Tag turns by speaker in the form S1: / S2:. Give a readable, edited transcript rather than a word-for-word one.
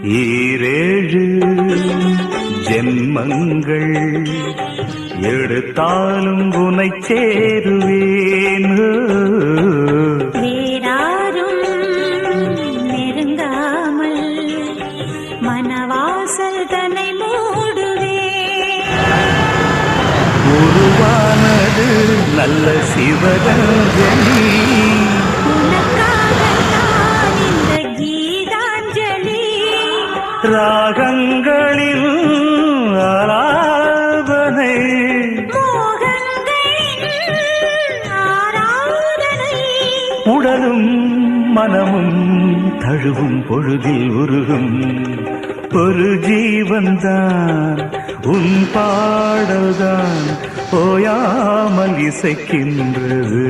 S1: ஈரேழு ஜென்மங்கள் எடுத்தாலும் உனை சேருவேன்.
S2: வேறாரும் நெருங்காமல் மனவாசல் தன்னை மூடுவேன்.
S1: உருவானது நல்ல சிவகங்கை,
S2: உனக்காகத்தான் இந்த கீதாஞ்சலி.
S1: ராகங்களில் ஆலாபனை,
S2: மோகங்களின் ஆராதனை.
S1: உடலும் மனமும் தழுவும் பொழுதில் உருகும் ஒரு ஜீவன்தான் உன் பாடல்தான் ஓயாமல் இசைக்கின்றது.